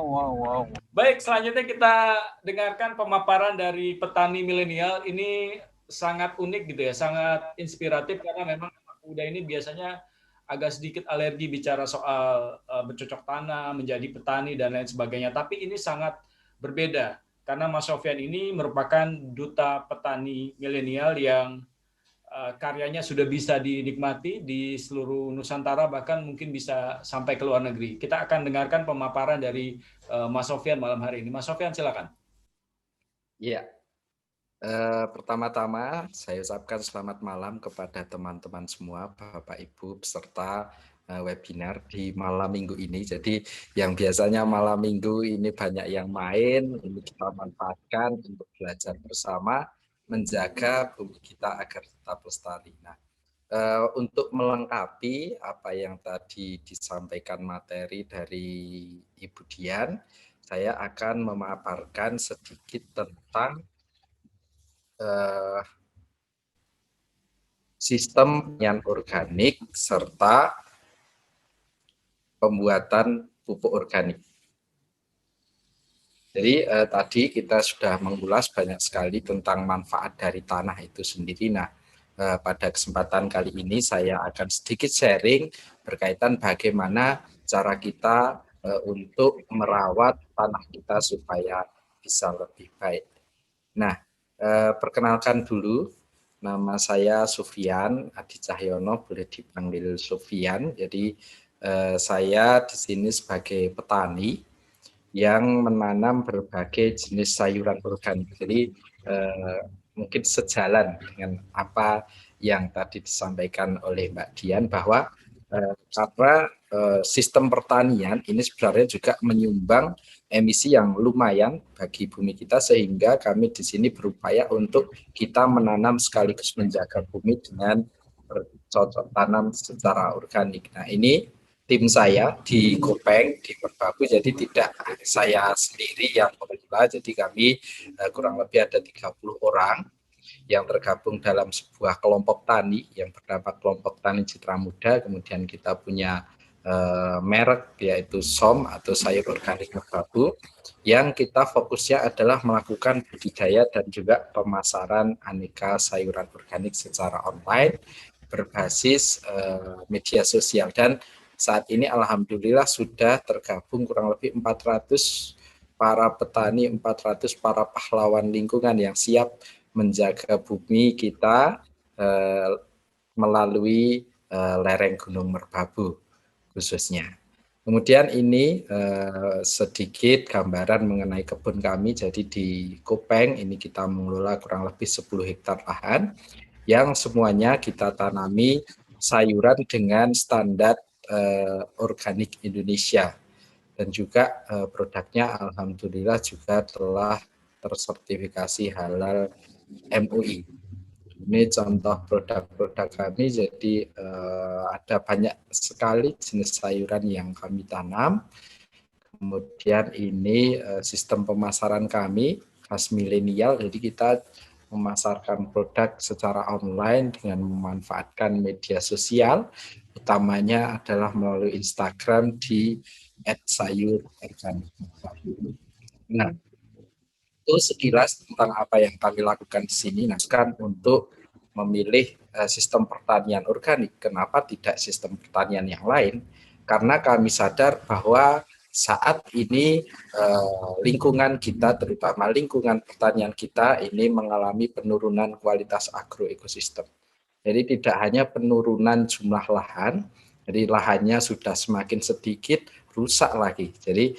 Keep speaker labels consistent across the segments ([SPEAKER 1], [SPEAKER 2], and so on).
[SPEAKER 1] Wow.
[SPEAKER 2] Baik, selanjutnya kita dengarkan pemaparan dari petani milenial. Ini sangat unik gitu ya, sangat inspiratif karena memang anak muda ini biasanya agak sedikit alergi bicara soal bercocok tanam, menjadi petani dan lain sebagainya. Tapi ini sangat berbeda karena Mas Sofyan ini merupakan duta petani milenial yang karyanya sudah bisa dinikmati di seluruh Nusantara, bahkan mungkin bisa sampai ke luar negeri. Kita akan dengarkan pemaparan dari Mas Sofyan malam hari ini. Mas Sofyan, silakan.
[SPEAKER 3] Ya, pertama-tama saya ucapkan selamat malam kepada teman-teman semua, Bapak Ibu peserta webinar di malam minggu ini. Jadi yang biasanya malam minggu ini banyak yang main, ini kita manfaatkan untuk belajar bersama, menjaga bumi kita agar tetap lestari. Nah, untuk melengkapi apa yang tadi disampaikan materi dari Ibu Dian, saya akan memaparkan sedikit tentang sistem yang organik serta pembuatan pupuk organik. Jadi tadi kita sudah mengulas banyak sekali tentang manfaat dari tanah itu sendiri. Nah, pada kesempatan kali ini saya akan sedikit sharing berkaitan bagaimana cara kita untuk merawat tanah kita supaya bisa lebih baik. Nah, perkenalkan dulu, nama saya Sufyan Adi Cahyono, boleh dipanggil Sufyan. Jadi saya di sini sebagai petani yang menanam berbagai jenis sayuran organik. Jadi mungkin sejalan dengan apa yang tadi disampaikan oleh Mbak Dian bahwa karena sistem pertanian ini sebenarnya juga menyumbang emisi yang lumayan bagi bumi kita, sehingga kami di sini berupaya untuk kita menanam sekaligus menjaga bumi dengan bercocok tanam secara organik. Nah, ini tim saya di Kopeng, di Merbabu, jadi tidak saya sendiri yang mengelola, jadi kami kurang lebih ada 30 orang yang tergabung dalam sebuah kelompok tani yang bernama Kelompok Tani Citra Muda. Kemudian kita punya merek yaitu SOM atau Sayur Organik Merbabu, yang kita fokusnya adalah melakukan budidaya dan juga pemasaran aneka sayuran organik secara online berbasis media sosial. Dan saat ini alhamdulillah sudah tergabung kurang lebih 400 para petani, 400 para pahlawan lingkungan yang siap menjaga bumi kita melalui lereng Gunung Merbabu khususnya. Kemudian ini sedikit gambaran mengenai kebun kami. Jadi di Kopeng ini kita mengelola kurang lebih 10 hektar lahan yang semuanya kita tanami sayuran dengan standar organik Indonesia, dan juga produknya alhamdulillah juga telah tersertifikasi halal MUI. Ini contoh produk-produk kami. Jadi ada banyak sekali jenis sayuran yang kami tanam. Kemudian ini sistem pemasaran kami khas milenial, jadi kita memasarkan produk secara online dengan memanfaatkan media sosial, utamanya adalah melalui Instagram di @sayurorganik. Nah, itu sekilas tentang apa yang kami lakukan di sini. Nah, sekarang untuk memilih sistem pertanian organik, kenapa tidak sistem pertanian yang lain? Karena kami sadar bahwa saat ini lingkungan kita, terutama lingkungan pertanian kita, ini mengalami penurunan kualitas agroekosistem. Jadi tidak hanya penurunan jumlah lahan, jadi lahannya sudah semakin sedikit, rusak lagi. Jadi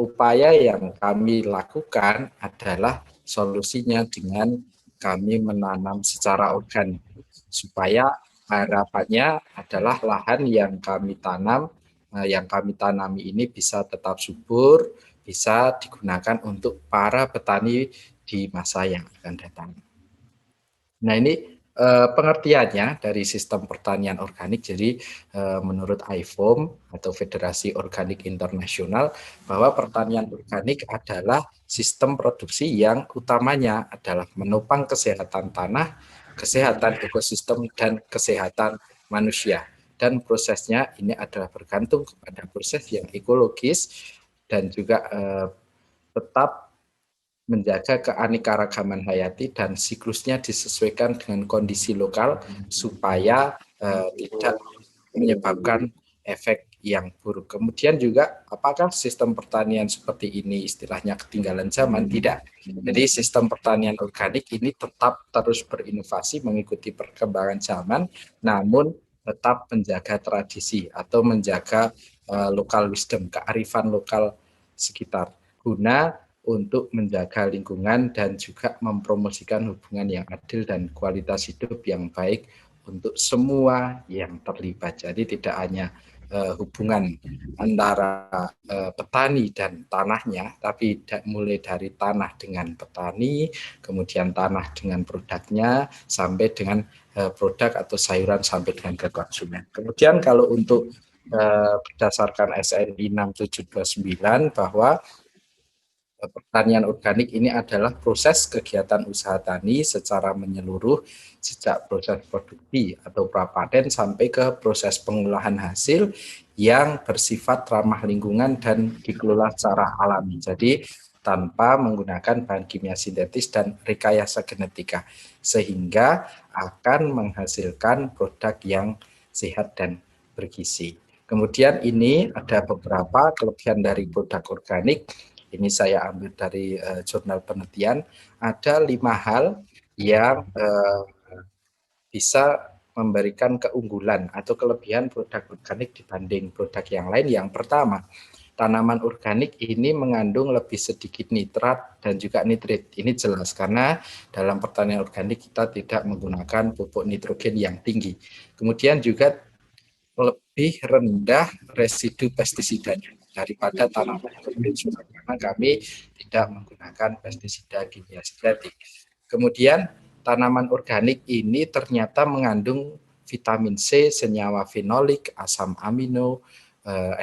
[SPEAKER 3] upaya yang kami lakukan adalah solusinya dengan kami menanam secara organik, supaya harapannya adalah lahan yang kami tanam, yang kami tanami ini bisa tetap subur, bisa digunakan untuk para petani di masa yang akan datang. Nah, ini pengertiannya dari sistem pertanian organik. Jadi menurut IFOM atau Federasi Organik Internasional, bahwa pertanian organik adalah sistem produksi yang utamanya adalah menopang kesehatan tanah, kesehatan ekosistem, dan kesehatan manusia. Dan prosesnya ini adalah bergantung kepada proses yang ekologis dan juga tetap menjaga keanekaragaman hayati dan siklusnya disesuaikan dengan kondisi lokal supaya tidak menyebabkan efek yang buruk. Kemudian juga apakah sistem pertanian seperti ini istilahnya ketinggalan zaman? Tidak. Jadi sistem pertanian organik ini tetap terus berinovasi mengikuti perkembangan zaman, namun tetap menjaga tradisi atau menjaga local wisdom, kearifan lokal sekitar, guna untuk menjaga lingkungan dan juga mempromosikan hubungan yang adil dan kualitas hidup yang baik untuk semua yang terlibat. Jadi tidak hanya hubungan antara petani dan tanahnya, tapi mulai dari tanah dengan petani, kemudian tanah dengan produknya, sampai dengan produk atau sayuran sampai dengan ke konsumen. Kemudian kalau untuk berdasarkan SNI 6729 bahwa pertanian organik ini adalah proses kegiatan usaha tani secara menyeluruh sejak proses produksi atau prapaten sampai ke proses pengolahan hasil yang bersifat ramah lingkungan dan dikelola secara alami. Jadi tanpa menggunakan bahan kimia sintetis dan rekayasa genetika, sehingga akan menghasilkan produk yang sehat dan bergizi. Kemudian ini ada beberapa kelebihan dari produk organik. Ini saya ambil dari jurnal penelitian. Ada 5 hal yang bisa memberikan keunggulan atau kelebihan produk organik dibanding produk yang lain. Yang pertama, tanaman organik ini mengandung lebih sedikit nitrat dan juga nitrit. Ini jelas karena dalam pertanian organik kita tidak menggunakan pupuk nitrogen yang tinggi. Kemudian juga lebih rendah residu pestisidanya daripada tanaman konvensional karena kami tidak menggunakan pestisida kimia sintetik. Kemudian tanaman organik ini ternyata mengandung vitamin C, senyawa fenolik, asam amino,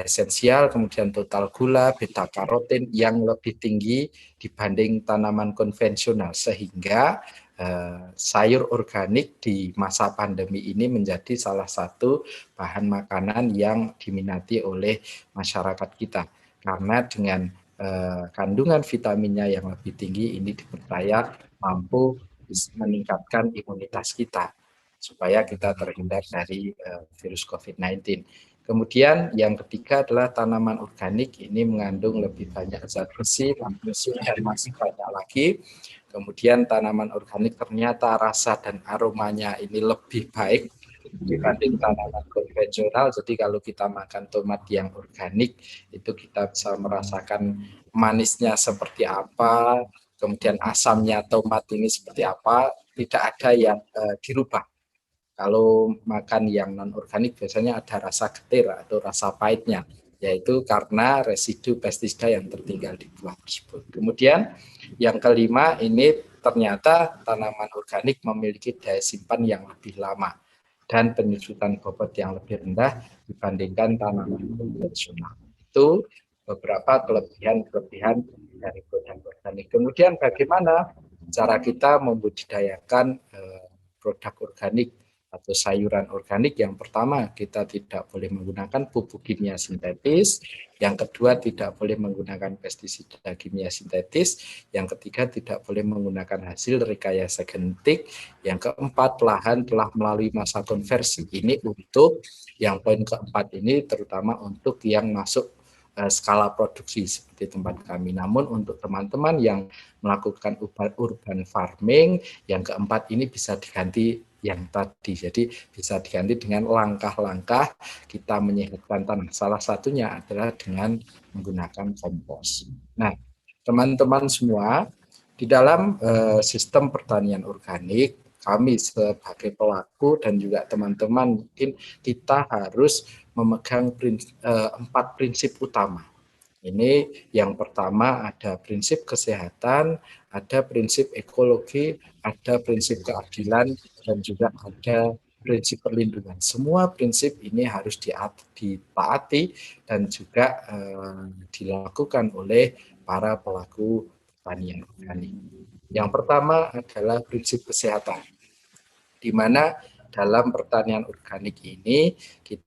[SPEAKER 3] esensial, kemudian total gula, beta karotin yang lebih tinggi dibanding tanaman konvensional, sehingga sayur organik di masa pandemi ini menjadi salah satu bahan makanan yang diminati oleh masyarakat kita. Karena dengan kandungan vitaminnya yang lebih tinggi ini dipercaya mampu meningkatkan imunitas kita supaya kita terhindar dari virus COVID-19. Kemudian yang ketiga adalah tanaman organik ini mengandung lebih banyak zat besi, magnesium, dan masih banyak lagi. Kemudian tanaman organik ternyata rasa dan aromanya ini lebih baik dibanding tanaman konvensional. Jadi kalau kita makan tomat yang organik itu kita bisa merasakan manisnya seperti apa, kemudian asamnya tomat ini seperti apa, tidak ada yang dirubah. Kalau makan yang non organik biasanya ada rasa getir atau rasa pahitnya, yaitu karena residu pestisida yang tertinggal di buah tersebut. Kemudian yang kelima, ini ternyata tanaman organik memiliki daya simpan yang lebih lama dan penyusutan bobot yang lebih rendah dibandingkan tanaman konvensional. Itu beberapa kelebihan dari produk organik. Kemudian bagaimana cara kita membudidayakan produk organik atau sayuran organik? Yang pertama, kita tidak boleh menggunakan pupuk kimia sintetis. Yang kedua, tidak boleh menggunakan pestisida kimia sintetis. Yang ketiga, tidak boleh menggunakan hasil rekayasa genetik. Yang keempat, lahan telah melalui masa konversi. Ini untuk yang poin keempat ini terutama untuk yang masuk skala produksi seperti tempat kami. Namun untuk teman-teman yang melakukan urban farming, yang keempat ini bisa diganti yang tadi. Jadi bisa diganti dengan langkah-langkah kita menyehatkan tanah. Salah satunya adalah dengan menggunakan kompos. Nah, teman-teman semua, di dalam sistem pertanian organik, kami sebagai pelaku dan juga teman-teman mungkin kita harus memegang 4 prinsip utama. Ini yang pertama ada prinsip kesehatan, ada prinsip ekologi, ada prinsip keadilan, dan juga ada prinsip perlindungan. Semua prinsip ini harus ditaati dan juga dilakukan oleh para pelaku pertanian organik. Yang pertama adalah prinsip kesehatan, di mana dalam pertanian organik ini kita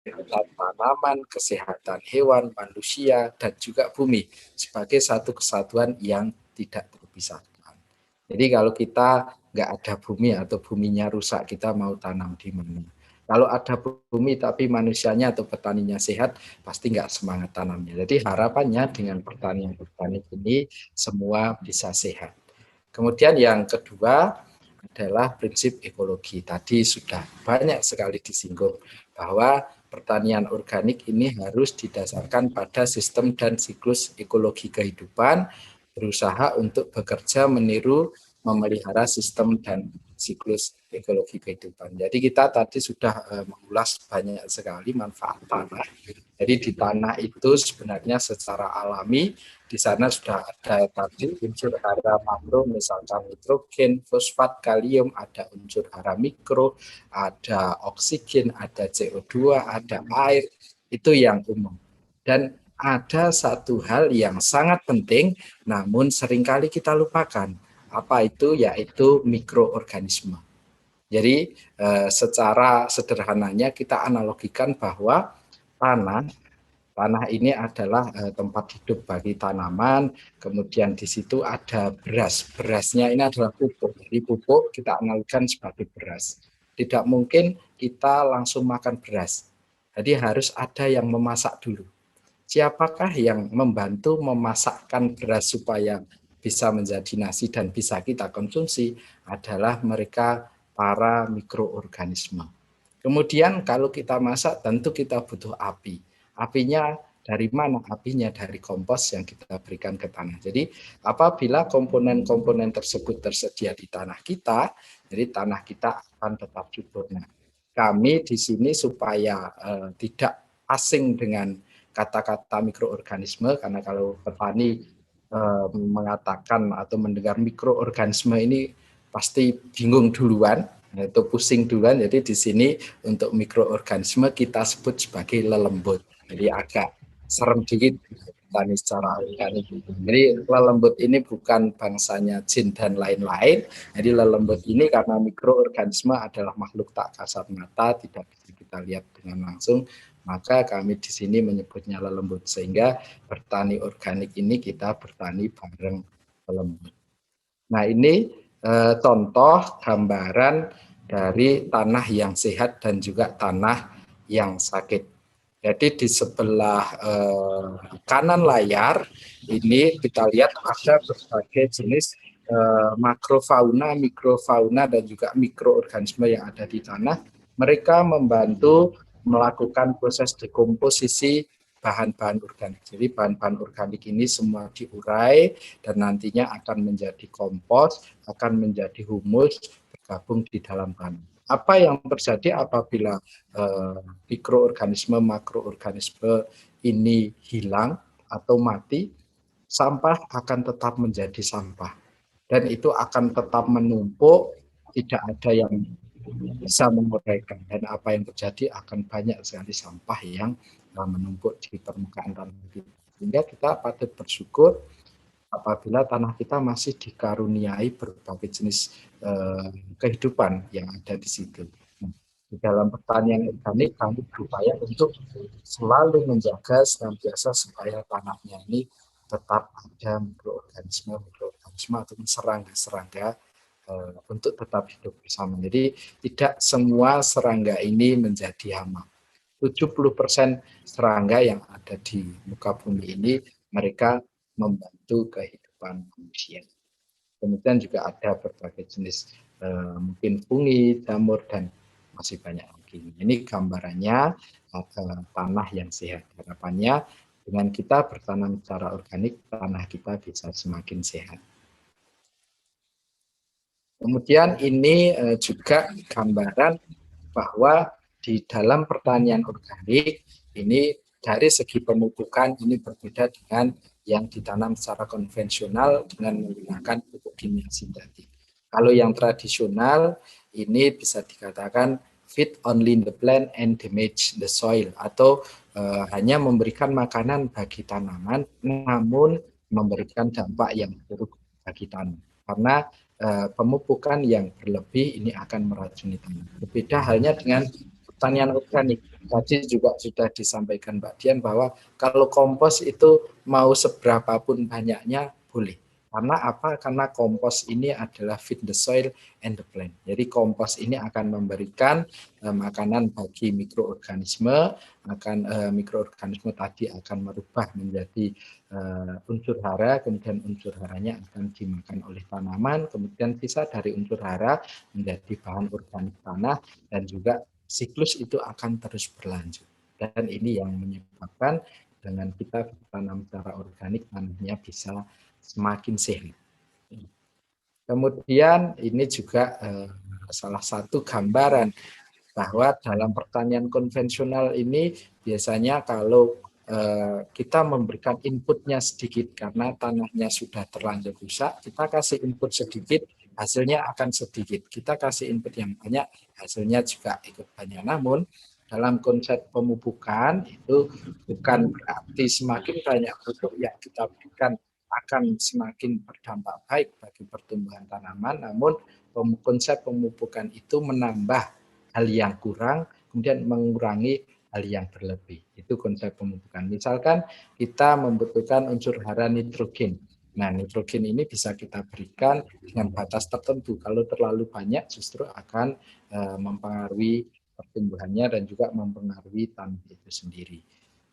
[SPEAKER 3] kesehatan tanaman, kesehatan hewan, manusia, dan juga bumi sebagai satu kesatuan yang tidak terpisahkan. Jadi kalau kita nggak ada bumi atau buminya rusak, kita mau tanam di mana? Kalau ada bumi tapi manusianya atau petaninya sehat, pasti nggak semangat tanamnya. Jadi harapannya dengan pertanian organik ini semua bisa sehat. Kemudian yang kedua adalah prinsip ekologi. Tadi sudah banyak sekali disinggung bahwa pertanian organik ini harus didasarkan pada sistem dan siklus ekologi kehidupan, berusaha untuk bekerja meniru memelihara sistem dan siklus ekologi kehidupan. Jadi kita tadi sudah mengulas banyak sekali manfaat tanah. Jadi di tanah itu sebenarnya secara alami di sana sudah ada tadi unsur hara makro, misalkan nitrogen, fosfat, kalium, ada unsur hara mikro, ada oksigen, ada CO2, ada air, itu yang umum. Dan ada satu hal yang sangat penting, namun seringkali kita lupakan. Apa itu? Yaitu mikroorganisme. Jadi secara sederhananya kita analogikan bahwa tanah ini adalah tempat hidup bagi tanaman, kemudian di situ ada beras. Berasnya ini adalah pupuk. Jadi pupuk kita analogikan sebagai beras. Tidak mungkin kita langsung makan beras. Jadi harus ada yang memasak dulu. Siapakah yang membantu memasakkan beras supaya bisa menjadi nasi dan bisa kita konsumsi? Adalah mereka para mikroorganisme. Kemudian kalau kita masak tentu kita butuh api. Apinya dari mana? Apinya dari kompos yang kita berikan ke tanah. Jadi apabila komponen-komponen tersebut tersedia di tanah kita, jadi tanah kita akan tetap subur. Nah, kami di sini supaya tidak asing dengan kata-kata mikroorganisme, karena kalau petani mengatakan atau mendengar mikroorganisme ini pasti bingung duluan, itu pusing duluan. Jadi di sini untuk mikroorganisme kita sebut sebagai lelembut. Jadi agak serem dikit tani secara organik. Jadi lelembut ini bukan bangsanya jin dan lain-lain. Jadi lelembut ini karena mikroorganisme adalah makhluk tak kasat mata, tidak bisa kita lihat dengan langsung, maka kami di sini menyebutnya lelembut. Sehingga bertani organik ini kita bertani bareng lelembut. Nah ini contoh gambaran dari tanah yang sehat dan juga tanah yang sakit. Jadi di sebelah kanan layar ini kita lihat ada berbagai jenis makrofauna, mikrofauna, dan juga mikroorganisme yang ada di tanah. Mereka membantu melakukan proses dekomposisi bahan-bahan organik. Jadi bahan-bahan organik ini semua diurai dan nantinya akan menjadi kompos, akan menjadi humus, bergabung di dalam tanah. Apa yang terjadi apabila mikroorganisme, makroorganisme ini hilang atau mati? Sampah akan tetap menjadi sampah dan itu akan tetap menumpuk, tidak ada yang bisa menguraikan, dan apa yang terjadi akan banyak sekali sampah yang menumpuk di permukaan tanah kita. Sehingga kita patut bersyukur apabila tanah kita masih dikaruniai berbagai jenis kehidupan yang ada di situ. Di dalam pertanian organik kami berupaya untuk selalu menjaga senantiasa supaya tanahnya ini tetap ada mikroorganisme atau serangga-serangga untuk tetap hidup bersama. Jadi tidak semua serangga ini menjadi hama. 70% serangga yang ada di muka bumi ini mereka membantu kehidupan manusia. Kemudian juga ada berbagai jenis mungkin fungi, jamur, dan masih banyak lagi. Ini gambarannya tanah yang sehat. Harapannya dengan kita bertanam secara organik, tanah kita bisa semakin sehat. Kemudian ini juga gambaran bahwa di dalam pertanian organik ini dari segi pemupukan ini berbeda dengan yang ditanam secara konvensional dengan menggunakan pupuk kimia sintetik. Kalau yang tradisional ini bisa dikatakan feed only the plant and damage the soil, atau hanya memberikan makanan bagi tanaman namun memberikan dampak yang buruk bagi tanam. Karena pemupukan yang berlebih ini akan meracuni tanah. Berbeda halnya dengan pertanian organik. Tadi juga sudah disampaikan Mbak Dian bahwa kalau kompos itu mau seberapapun banyaknya boleh. Karena apa? Karena kompos ini adalah feed the soil and the plant. Jadi kompos ini akan memberikan makanan bagi mikroorganisme, mikroorganisme tadi akan merubah menjadi unsur hara, kemudian unsur haranya akan dimakan oleh tanaman, kemudian sisa dari unsur hara menjadi bahan organik tanah, dan juga siklus itu akan terus berlanjut. Dan ini yang menyebabkan dengan kita tanam secara organik, tanahnya bisa semakin sehat. Kemudian ini juga salah satu gambaran bahwa dalam pertanian konvensional ini biasanya kalau kita memberikan inputnya sedikit karena tanahnya sudah terlanjur rusak, kita kasih input sedikit, hasilnya akan sedikit. Kita kasih input yang banyak, hasilnya juga ikut banyak. Namun dalam konsep pemupukan itu bukan berarti semakin banyak pupuk yang kita berikan akan semakin berdampak baik bagi pertumbuhan tanaman, namun konsep pemupukan itu menambah hal yang kurang, kemudian mengurangi hal yang berlebih. Itu konsep pemupukan. Misalkan kita membutuhkan unsur hara nitrogen. Nah, nitrogen ini bisa kita berikan dengan batas tertentu. Kalau terlalu banyak justru akan mempengaruhi pertumbuhannya dan juga mempengaruhi tanah itu sendiri.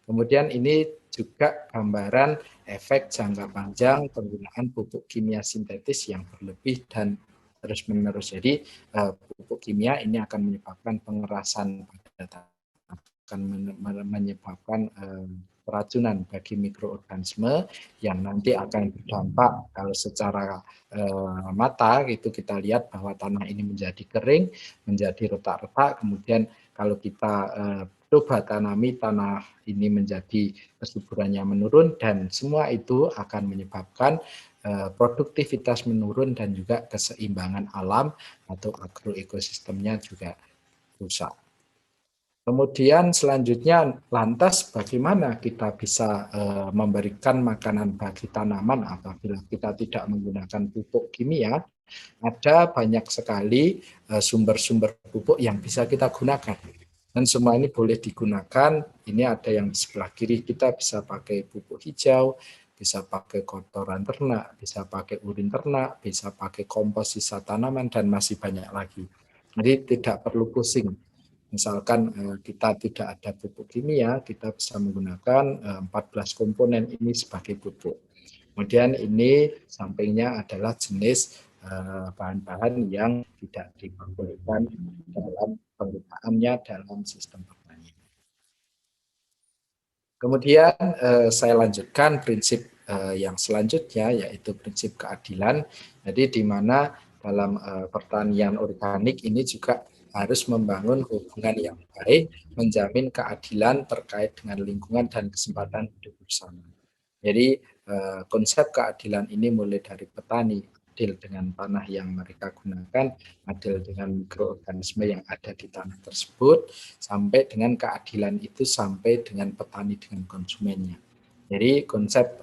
[SPEAKER 3] Kemudian ini juga gambaran efek jangka panjang penggunaan pupuk kimia sintetis yang berlebih dan terus-menerus. Jadi pupuk kimia ini akan menyebabkan pengerasan pada tanah, akan menyebabkan keracunan bagi mikroorganisme yang nanti akan berdampak kalau secara mata itu kita lihat bahwa tanah ini menjadi kering, menjadi retak-retak, kemudian kalau kita coba tanami, tanah ini menjadi kesuburannya menurun, dan semua itu akan menyebabkan produktivitas menurun dan juga keseimbangan alam atau agroekosistemnya juga rusak. Kemudian selanjutnya, lantas bagaimana kita bisa memberikan makanan bagi tanaman apabila kita tidak menggunakan pupuk kimia? Ada banyak sekali sumber-sumber pupuk yang bisa kita gunakan. Dan semua ini boleh digunakan. Ini ada yang di sebelah kiri, kita bisa pakai pupuk hijau, bisa pakai kotoran ternak, bisa pakai urin ternak, bisa pakai kompos sisa tanaman, dan masih banyak lagi. Jadi tidak perlu pusing. Misalkan kita tidak ada pupuk kimia, kita bisa menggunakan 14 komponen ini sebagai pupuk. Kemudian ini sampingnya adalah jenis bahan-bahan yang tidak diperbolehkan dalam penggunaannya dalam sistem pertanian. Kemudian saya lanjutkan prinsip yang selanjutnya, yaitu prinsip keadilan. Jadi di mana dalam pertanian organik ini juga harus membangun hubungan yang baik, menjamin keadilan terkait dengan lingkungan dan kesempatan hidup bersama. Jadi konsep keadilan ini mulai dari petani, adil dengan tanah yang mereka gunakan, adil dengan mikroorganisme yang ada di tanah tersebut, sampai dengan keadilan itu sampai dengan petani dengan konsumennya. Jadi konsep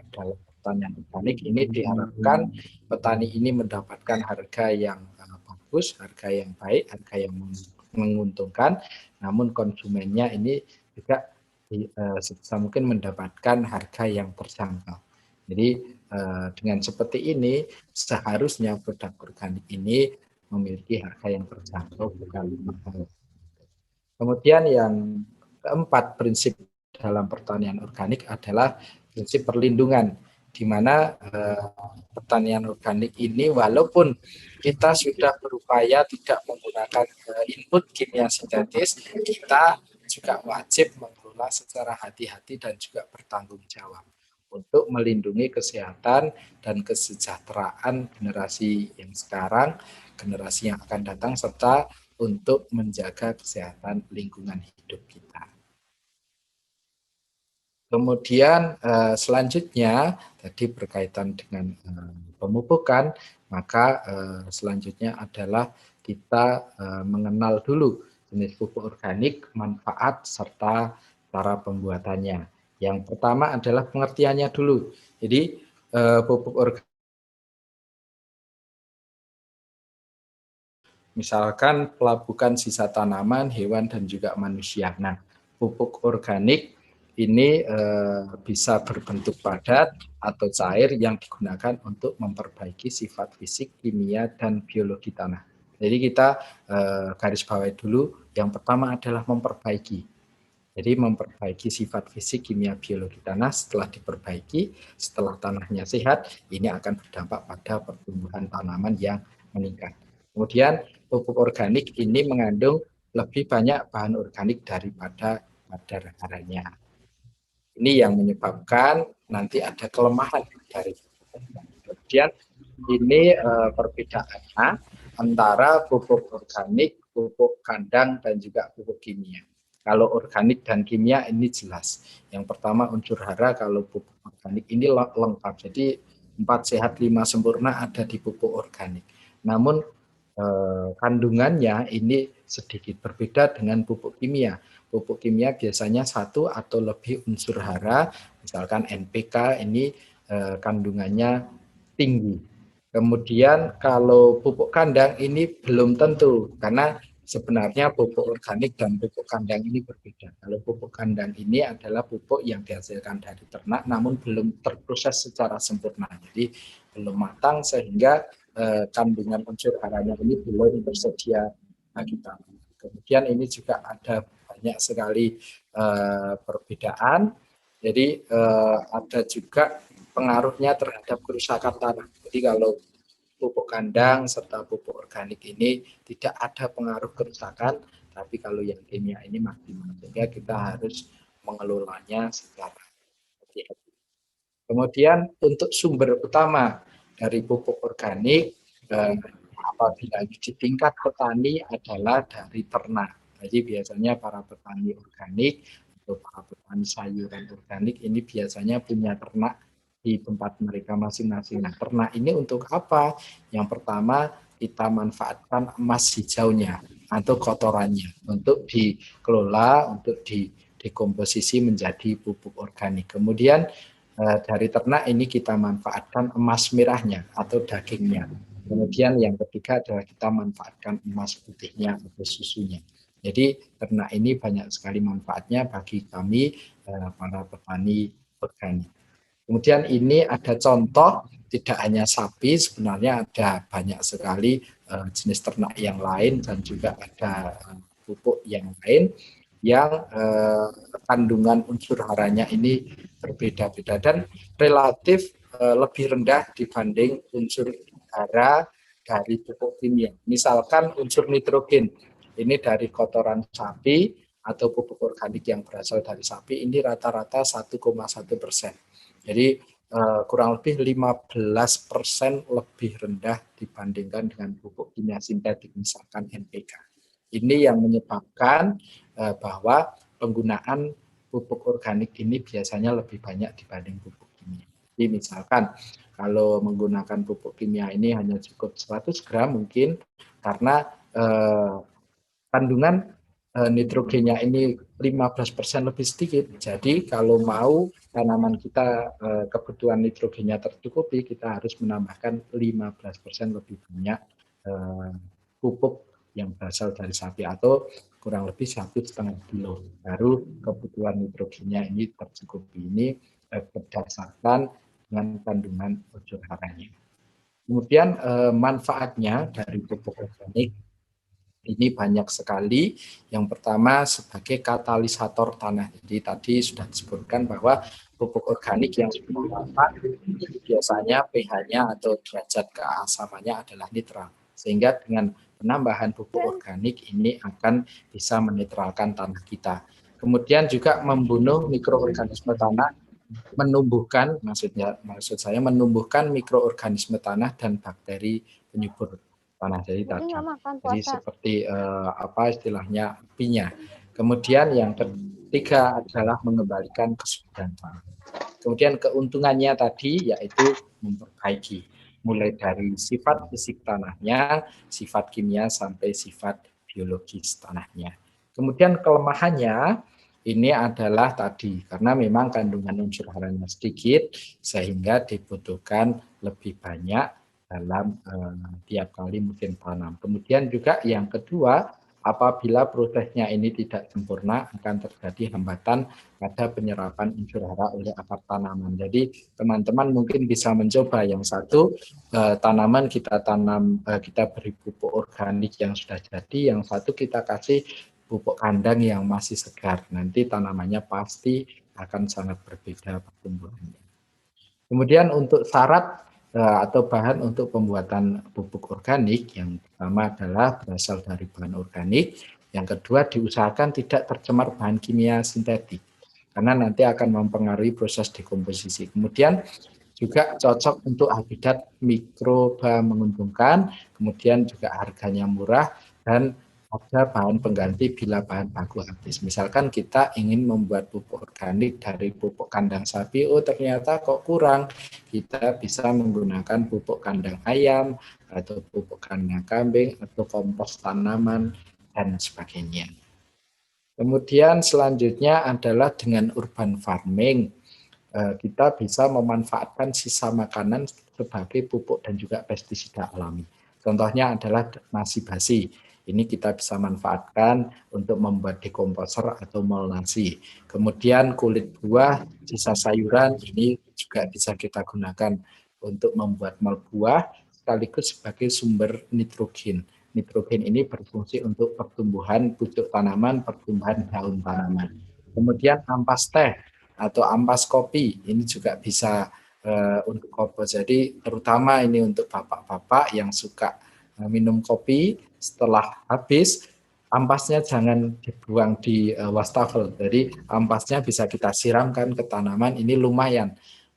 [SPEAKER 3] dalam pertanian organik ini diharapkan petani ini mendapatkan harga yang bagus, harga yang baik, harga yang menguntungkan, namun konsumennya ini juga sebisa mungkin mendapatkan harga yang terjangkau. Jadi dengan seperti ini seharusnya produk organik ini memiliki harga yang terjangkau, bukan mahal. Kemudian yang keempat prinsip dalam pertanian organik adalah prinsip perlindungan, di mana pertanian organik ini walaupun kita sudah berupaya tidak menggunakan input kimia sintetis, kita juga wajib mengelola secara hati-hati dan juga bertanggung jawab untuk melindungi kesehatan dan kesejahteraan generasi yang sekarang, generasi yang akan datang, serta untuk menjaga kesehatan lingkungan hidup kita. Kemudian selanjutnya tadi berkaitan dengan pemupukan, maka selanjutnya adalah kita mengenal dulu jenis pupuk organik, manfaat, serta cara pembuatannya. Yang pertama adalah pengertiannya dulu. Jadi pupuk organik misalkan pelapukan sisa tanaman, hewan, dan juga manusia. Nah, pupuk organik ini bisa berbentuk padat atau cair yang digunakan untuk memperbaiki sifat fisik, kimia, dan biologi tanah. Jadi kita garis bawahi dulu, yang pertama adalah memperbaiki. Jadi memperbaiki sifat fisik, kimia, biologi tanah. Setelah diperbaiki, setelah tanahnya sehat, ini akan berdampak pada pertumbuhan tanaman yang meningkat. Kemudian pupuk organik ini mengandung lebih banyak bahan organik daripada kadar haranya. Ini yang menyebabkan nanti ada kelemahan dari pupuk organik. Kemudian ini perbedaannya antara pupuk organik, pupuk kandang, dan juga pupuk kimia. Kalau organik dan kimia ini jelas. Yang pertama unsur hara, kalau pupuk organik ini lengkap. Jadi 4 sehat 5 sempurna ada di pupuk organik. Namun kandungannya ini sedikit berbeda dengan pupuk kimia. Pupuk kimia biasanya 1 atau lebih unsur hara, misalkan NPK ini kandungannya tinggi. Kemudian kalau pupuk kandang ini belum tentu, karena sebenarnya pupuk organik dan pupuk kandang ini berbeda. Kalau pupuk kandang ini adalah pupuk yang dihasilkan dari ternak namun belum terproses secara sempurna. Jadi belum matang sehingga kandungan unsur haranya ini belum tersedia bagi kami. Kemudian ini juga ada banyak sekali perbedaan. Jadi ada juga pengaruhnya terhadap kerusakan tanah. Jadi kalau pupuk kandang serta pupuk organik ini tidak ada pengaruh kerusakan, tapi kalau yang kimia ini maksimal. Sehingga kita harus mengelolanya secara hati-hati. Kemudian untuk sumber utama dari pupuk organik apabila di tingkat petani adalah dari ternak. Jadi biasanya para petani organik atau para petani sayuran organik ini biasanya punya ternak di tempat mereka masing-masing. Nah, ternak ini untuk apa? Yang pertama, kita manfaatkan emas hijaunya atau kotorannya untuk dikelola, untuk didekomposisi menjadi pupuk organik. Kemudian dari ternak ini kita manfaatkan emas merahnya atau dagingnya. Kemudian yang ketiga adalah kita manfaatkan emas putihnya atau susunya. Jadi ternak ini banyak sekali manfaatnya bagi kami para petani organik. Kemudian ini ada contoh, tidak hanya sapi, sebenarnya ada banyak sekali jenis ternak yang lain dan juga ada pupuk yang lain yang kandungan unsur haranya ini berbeda-beda dan relatif lebih rendah dibanding unsur hara dari pupuk kimia. Misalkan unsur nitrogen, ini dari kotoran sapi atau pupuk organik yang berasal dari sapi, ini rata-rata 1,1%. Jadi kurang lebih 15% lebih rendah dibandingkan dengan pupuk kimia sintetik, misalkan NPK. Ini yang menyebabkan bahwa penggunaan pupuk organik ini biasanya lebih banyak dibanding pupuk kimia. Jadi misalkan kalau menggunakan pupuk kimia ini hanya cukup 100 gram mungkin karena kandungan nitrogennya ini 15% lebih sedikit. Jadi kalau mau tanaman kita kebutuhan nitrogennya tercukupi, kita harus menambahkan 15% lebih banyak pupuk yang berasal dari sapi atau kurang lebih 1,5 kilo. Baru kebutuhan nitrogennya ini tercukupi. Ini berdasarkan dengan kandungan unsur haranya. Kemudian manfaatnya dari pupuk organik ini banyak sekali. Yang pertama sebagai katalisator tanah. Jadi tadi sudah disebutkan bahwa pupuk organik yang sudah matang biasanya pH-nya atau derajat keasamannya adalah netral. Sehingga dengan penambahan pupuk organik ini akan bisa menetralkan tanah kita. Kemudian juga membunuh mikroorganisme tanah, maksud saya menumbuhkan mikroorganisme tanah dan bakteri penyubur tanah. Jadi tadi, jadi seperti apa istilahnya apinya. Kemudian yang ketiga adalah mengembalikan kesuburan tanah. Kemudian keuntungannya tadi yaitu memperbaiki mulai dari sifat fisik tanahnya, sifat kimia sampai sifat biologis tanahnya. Kemudian kelemahannya ini adalah tadi karena memang kandungan unsur haranya sedikit sehingga dibutuhkan lebih banyak dalam tiap kali musim tanam. Kemudian juga yang kedua, apabila prosesnya ini tidak sempurna, akan terjadi hambatan pada penyerapan unsur hara oleh akar tanaman. Jadi teman-teman mungkin bisa mencoba yang satu, tanaman kita tanam, kita beri pupuk organik yang sudah jadi, yang satu kita kasih pupuk kandang yang masih segar. Nanti tanamannya pasti akan sangat berbeda pertumbuhannya. Kemudian untuk syarat atau bahan untuk pembuatan pupuk organik, yang pertama adalah berasal dari bahan organik, yang kedua diusahakan tidak tercemar bahan kimia sintetik, karena nanti akan mempengaruhi proses dekomposisi. Kemudian juga cocok untuk habitat mikroba menguntungkan, kemudian juga harganya murah, dan ada bahan pengganti bila bahan baku habis. Misalkan kita ingin membuat pupuk organik dari pupuk kandang sapi, oh ternyata kok kurang, kita bisa menggunakan pupuk kandang ayam, atau pupuk kandang kambing, atau kompos tanaman, dan sebagainya. Kemudian selanjutnya adalah dengan urban farming, kita bisa memanfaatkan sisa makanan sebagai pupuk dan juga pestisida alami. Contohnya adalah nasi basi. Ini kita bisa manfaatkan untuk membuat dekomposer atau mol nasi. Kemudian kulit buah, sisa sayuran ini juga bisa kita gunakan untuk membuat mol buah sekaligus sebagai sumber nitrogen. Nitrogen ini berfungsi untuk pertumbuhan pucuk tanaman, pertumbuhan daun tanaman. Kemudian ampas teh atau ampas kopi ini juga bisa untuk kompos. Jadi terutama ini untuk bapak-bapak yang suka minum kopi, setelah habis ampasnya jangan dibuang di wastafel. Jadi ampasnya bisa kita siramkan ke tanaman, ini lumayan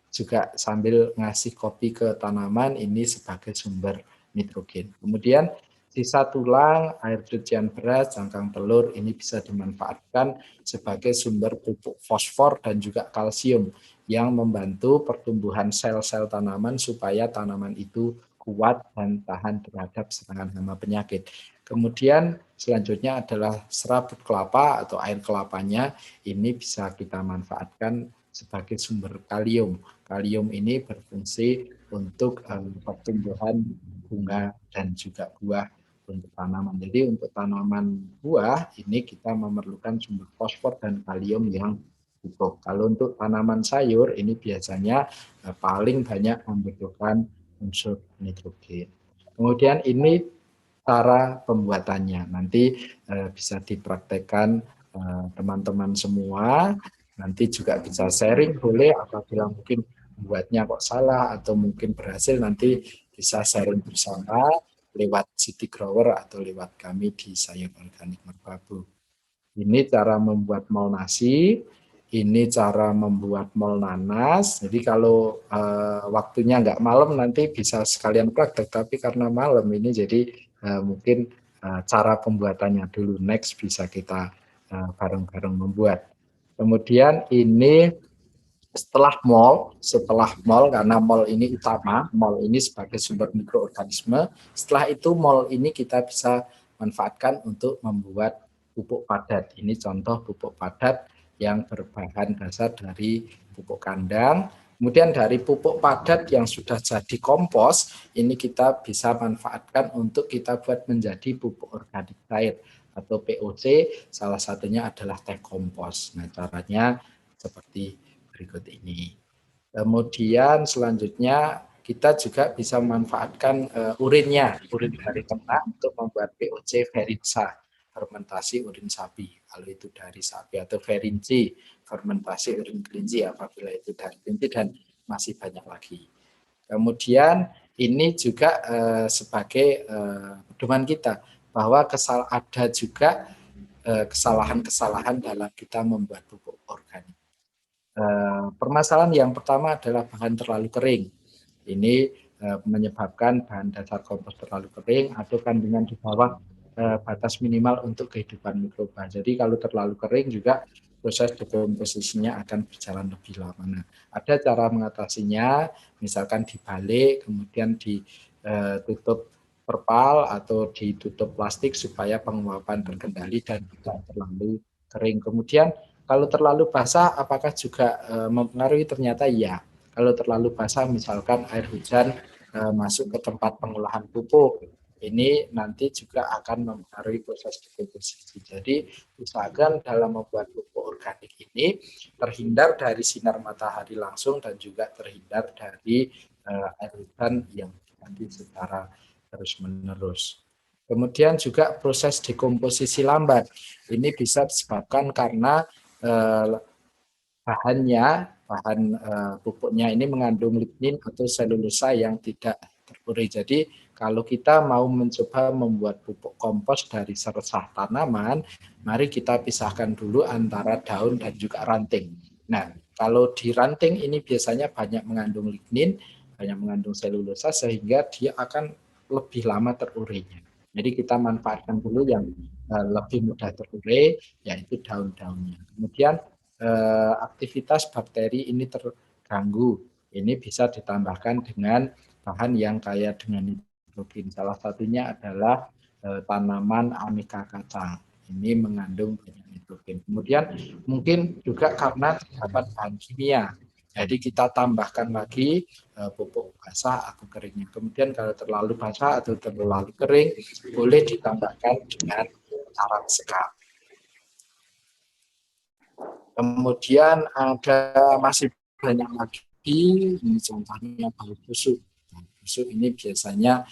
[SPEAKER 3] juga sambil ngasih kopi ke tanaman, ini sebagai sumber nitrogen. Kemudian sisa tulang, air cucian beras, cangkang telur ini bisa dimanfaatkan sebagai sumber pupuk fosfor dan juga kalsium yang membantu pertumbuhan sel-sel tanaman supaya tanaman itu kuat dan tahan terhadap serangan hama penyakit. Kemudian selanjutnya adalah serabut kelapa atau air kelapanya, ini bisa kita manfaatkan sebagai sumber kalium. Kalium ini berfungsi untuk pertumbuhan bunga dan juga buah untuk tanaman. Jadi untuk tanaman buah ini kita memerlukan sumber fosfor dan kalium yang cukup. Kalau untuk tanaman sayur ini biasanya paling banyak membutuhkan unsur nitrogen. Kemudian ini cara pembuatannya. Nanti bisa dipraktekkan teman-teman semua. Nanti juga bisa sharing boleh, apabila mungkin buatnya kok salah atau mungkin berhasil, nanti bisa sharing bersama lewat City Grower atau lewat kami di Sayur Organik Merbabu. Ini cara membuat mol nasi, ini cara membuat mol nanas. Jadi kalau waktunya nggak malam nanti bisa sekalian praktek, tapi karena malam ini jadi mungkin cara pembuatannya dulu. Next bisa kita bareng-bareng membuat. Kemudian ini setelah mol karena mol ini utama, mol ini sebagai sumber mikroorganisme. Setelah itu mol ini kita bisa manfaatkan untuk membuat pupuk padat. Ini contoh pupuk padat yang berbahan dasar dari pupuk kandang. Kemudian dari pupuk padat yang sudah jadi kompos, ini kita bisa manfaatkan untuk kita buat menjadi pupuk organik cair atau POC, salah satunya adalah teh kompos. Nah, caranya seperti berikut ini. Kemudian selanjutnya kita juga bisa memanfaatkan urinnya, urin dari ternak untuk membuat POC Verinsa, fermentasi urin sapi. Kalau itu dari sapi, atau Verinci, fermentasi urin kelinci apabila itu dari kelinci, dan masih banyak lagi. Kemudian ini juga sebagai pedoman kita bahwa ada juga kesalahan-kesalahan dalam kita membuat pupuk organik. Permasalahan yang pertama adalah bahan terlalu kering. Ini menyebabkan bahan dasar kompos terlalu kering atau kandungan di bawah batas minimal untuk kehidupan mikroba. Jadi kalau terlalu kering juga proses dekomposisinya akan berjalan lebih lama. Nah, ada cara mengatasinya, misalkan dibalik, kemudian ditutup terpal atau ditutup plastik supaya penguapan terkendali dan tidak terlalu kering. Kemudian kalau terlalu basah, apakah juga mempengaruhi? Ternyata iya. Kalau terlalu basah, misalkan air hujan masuk ke tempat pengolahan pupuk. Ini nanti juga akan mempengaruhi proses dekomposisi. Jadi usahakan dalam membuat pupuk organik ini terhindar dari sinar matahari langsung dan juga terhindar dari air hujan yang diganti secara terus-menerus. Kemudian juga proses dekomposisi lambat. Ini bisa disebabkan karena bahan pupuknya ini mengandung lignin atau selulosa yang tidak terurai. Jadi kalau kita mau mencoba membuat pupuk kompos dari seresah tanaman, mari kita pisahkan dulu antara daun dan juga ranting. Nah, kalau di ranting ini biasanya banyak mengandung lignin, banyak mengandung selulosa sehingga dia akan lebih lama terurainya. Jadi kita manfaatkan dulu yang lebih mudah terurai, yaitu daun-daunnya. Kemudian aktivitas bakteri ini terganggu. Ini bisa ditambahkan dengan bahan yang kaya dengan nitrogen. Salah satunya adalah tanaman aneka kacang. Ini mengandung banyak nitrogen. Kemudian mungkin juga karena terdapat bahan kimia. Jadi kita tambahkan lagi pupuk basah atau keringnya. Kemudian kalau terlalu basah atau terlalu kering, boleh ditambahkan dengan arang sekam. Kemudian ada masih banyak lagi, ini contohnya bau busuk. Busuk ini biasanya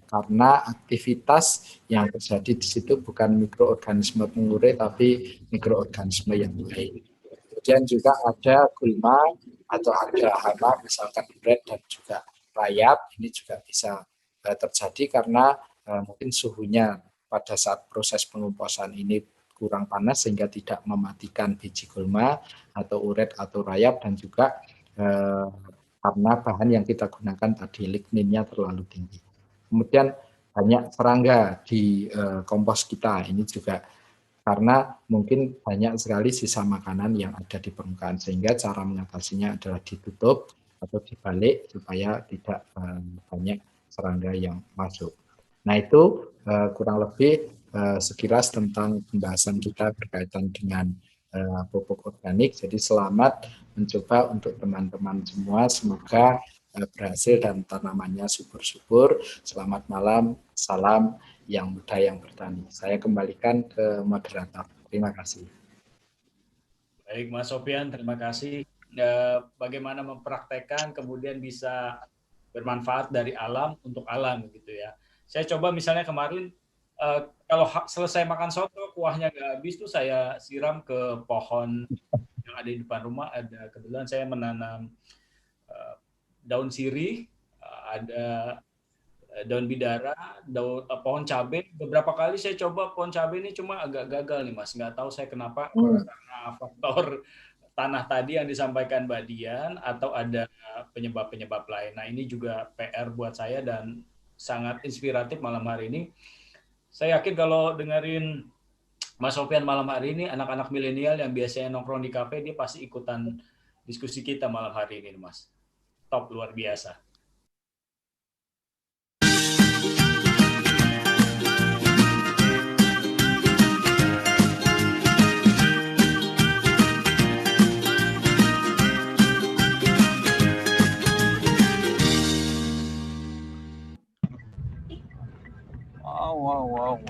[SPEAKER 3] karena aktivitas yang terjadi di situ bukan mikroorganisme pengurai, tapi mikroorganisme yang lain. Kemudian juga ada gulma atau ada hama, misalkan uret dan juga rayap. Ini juga bisa terjadi karena mungkin suhunya pada saat proses pengumposan ini kurang panas sehingga tidak mematikan biji gulma atau uret atau rayap, dan juga karena bahan yang kita gunakan tadi ligninnya terlalu tinggi. Kemudian banyak serangga di kompos kita, ini juga karena mungkin banyak sekali sisa makanan yang ada di permukaan, sehingga cara mengatasinya adalah ditutup atau dibalik supaya tidak banyak serangga yang masuk. Nah, itu kurang lebih sekilas tentang pembahasan kita berkaitan dengan pupuk organik. Jadi selamat mencoba untuk teman-teman semua. Semoga berhasil dan tanamannya subur-subur. Selamat malam, salam yang muda yang bertani. Saya kembalikan ke moderator. Terima kasih.
[SPEAKER 2] Baik, Mas Sofian, terima kasih. Bagaimana mempraktekkan kemudian bisa bermanfaat dari alam untuk alam gitu ya. Saya coba misalnya kemarin kalau selesai makan soto kuahnya nggak habis tuh saya siram ke pohon yang ada di depan rumah. Ada kebetulan saya menanam daun sirih, ada daun bidara, pohon cabai. Beberapa kali saya coba pohon cabai ini cuma agak gagal nih Mas. Nggak tahu saya kenapa, karena faktor tanah tadi yang disampaikan Mbak Dian atau ada penyebab-penyebab lain. Nah, ini juga PR buat saya dan sangat inspiratif malam hari ini. Saya yakin kalau dengerin Mas Sofian malam hari ini, anak-anak milenial yang biasanya nongkrong di kafe, dia pasti ikutan diskusi kita malam hari ini, Mas. Top, luar biasa.